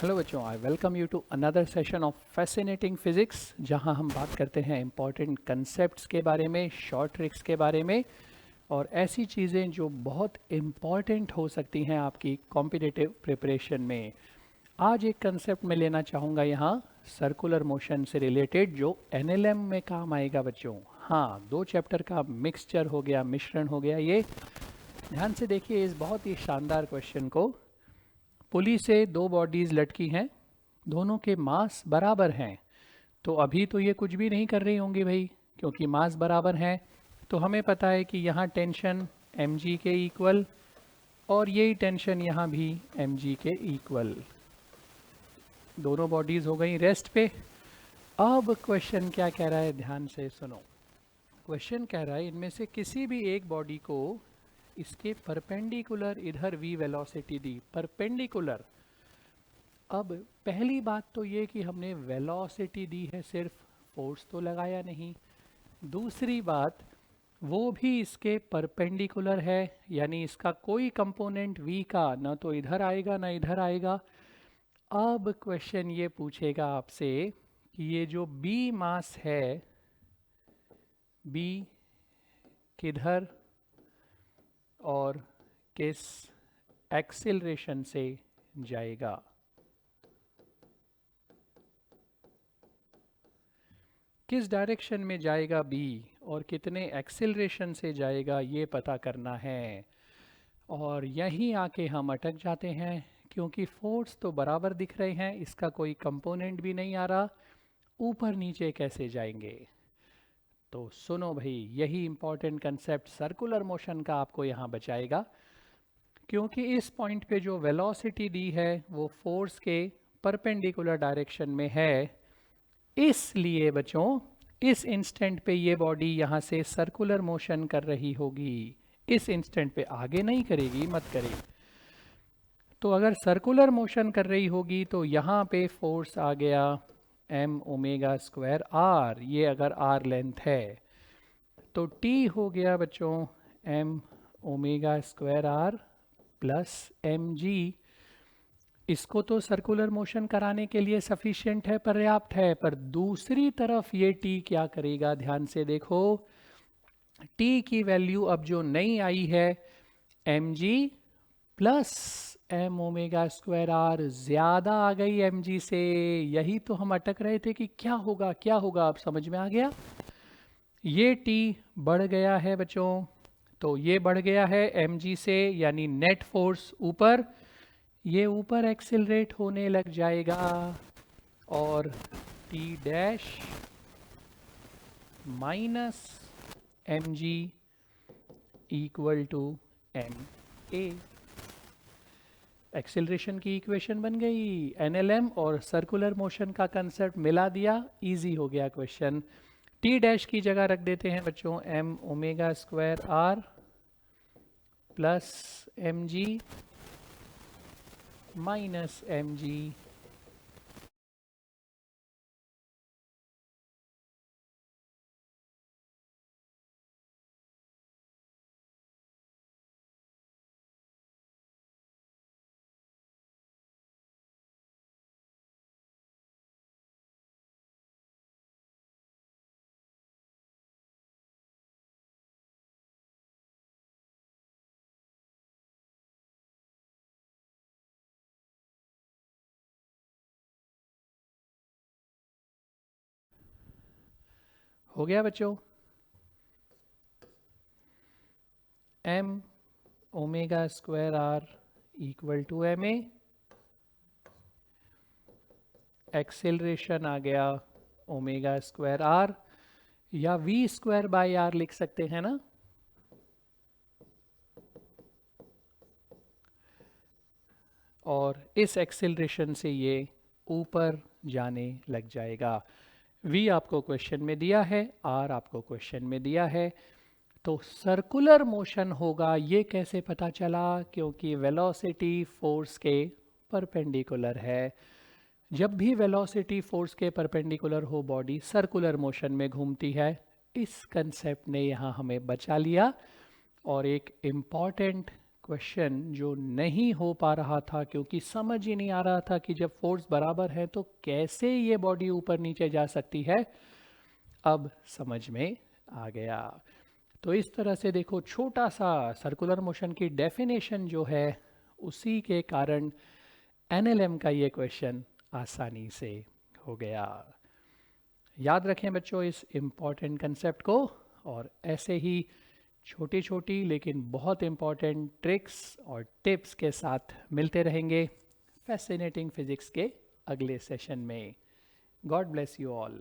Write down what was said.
Hello बच्चों, I welcome you to another session of fascinating physics, जहां हम बात करते हैं इम्पॉर्टेंट कंसेप्ट्स के बारे में, शॉर्ट ट्रिक्स के बारे में और ऐसी चीज़ें जो बहुत इम्पॉर्टेंट हो सकती हैं आपकी कॉम्पिटिटिव प्रिपरेशन में। आज एक कंसेप्ट मैं लेना चाहूँगा यहाँ सर्कुलर मोशन से रिलेटेड, जो एनएलएम में काम आएगा बच्चों। हाँ, 2 चैप्टर का मिक्सचर हो गया, मिश्रण हो गया ये। ध्यान से देखिए इस बहुत ही शानदार क्वेश्चन को। पुली से 2 बॉडीज़ लटकी हैं, दोनों के मास बराबर हैं। तो अभी तो ये कुछ भी नहीं कर रही होंगी भाई, क्योंकि मास बराबर हैं। तो हमें पता है कि यहाँ टेंशन mg के इक्वल और यही टेंशन यहाँ भी mg के इक्वल। दोनों बॉडीज़ हो गई रेस्ट पे। अब क्वेश्चन क्या कह रहा है, ध्यान से सुनो। क्वेश्चन कह रहा है इनमें से किसी भी एक बॉडी को इसके परपेंडिकुलर इधर v वेलोसिटी दी, परपेंडिकुलर। अब पहली बात तो ये कि हमने वेलोसिटी दी है, सिर्फ फोर्स तो लगाया नहीं। दूसरी बात, वो भी इसके परपेंडिकुलर है, यानी इसका कोई कंपोनेंट v का ना तो इधर आएगा ना इधर आएगा। अब क्वेश्चन ये पूछेगा आपसे कि ये जो b मास है, b किधर और किस एक्सिलरेशन से जाएगा। किस डायरेक्शन में जाएगा b और कितने एक्सिलरेशन से जाएगा, ये पता करना है। और यहीं आके हम अटक जाते हैं, क्योंकि फोर्स तो बराबर दिख रहे हैं, इसका कोई कंपोनेंट भी नहीं आ रहा, ऊपर नीचे कैसे जाएंगे। तो सुनो भाई, यही इंपॉर्टेंट कंसेप्ट सर्कुलर मोशन का आपको यहाँ बचाएगा, क्योंकि इस पॉइंट पे जो वेलोसिटी दी है वो फोर्स के परपेंडिकुलर डायरेक्शन में है। इसलिए बच्चों इस इंस्टेंट पे ये बॉडी यहाँ से सर्कुलर मोशन कर रही होगी, इस इंस्टेंट पे आगे नहीं करेगी, मत करे। तो अगर सर्कुलर मोशन कर रही होगी तो यहाँ पे फोर्स आ गया m ओमेगा स्क्वायर r, ये अगर r लेंथ है तो t हो गया बच्चों m omega square r plus mg। इसको तो सर्कुलर मोशन कराने के लिए सफिशिएंट है, पर्याप्त है। पर दूसरी तरफ ये t क्या करेगा, ध्यान से देखो। t की वैल्यू अब जो नई आई है mg plus m omega square r, ज्यादा आ गई mg से। यही तो हम अटक रहे थे कि क्या होगा क्या होगा, अब समझ में आ गया। ये t बढ़ गया है बच्चों, तो ये बढ़ गया है mg से, यानी नेट फोर्स ऊपर, ये ऊपर एक्सिलरेट होने लग जाएगा और t dash minus mg equal to ma। Acceleration की इक्वेशन बन गई, एनएलएम और सर्कुलर मोशन का कंसेप्ट मिला दिया, इजी हो गया क्वेश्चन। टी डैश की जगह रख देते हैं बच्चों m omega square r plus mg minus mg। हो गया बच्चों, m omega square r equal to ma, acceleration आ गया ओमेगा स्क्वायर r, या v स्क्वायर बाई r लिख सकते हैं ना। और इस एक्सेलरेशन से ये ऊपर जाने लग जाएगा। v आपको क्वेश्चन में दिया है, r आपको क्वेश्चन में दिया है। तो सर्कुलर मोशन होगा, ये कैसे पता चला, क्योंकि वेलोसिटी फोर्स के परपेंडिकुलर है। जब भी वेलोसिटी फोर्स के परपेंडिकुलर हो, बॉडी सर्कुलर मोशन में घूमती है। इस कंसेप्ट ने यहाँ हमें बचा लिया और एक इम्पॉर्टेंट क्वेश्चन जो नहीं हो पा रहा था क्योंकि समझ ही नहीं आ रहा था कि जब फोर्स बराबर है तो कैसे ये बॉडी ऊपर नीचे जा सकती है, अब समझ में आ गया। तो इस तरह से देखो, छोटा सा सर्कुलर मोशन की डेफिनेशन जो है उसी के कारण एनएलएम का ये क्वेश्चन आसानी से हो गया। याद रखें बच्चों इस इम्पॉर्टेंट कंसेप्ट को, और ऐसे ही छोटी छोटी लेकिन बहुत इम्पॉर्टेंट ट्रिक्स और टिप्स के साथ मिलते रहेंगे फैसिनेटिंग फिजिक्स के अगले सेशन में। God bless you all.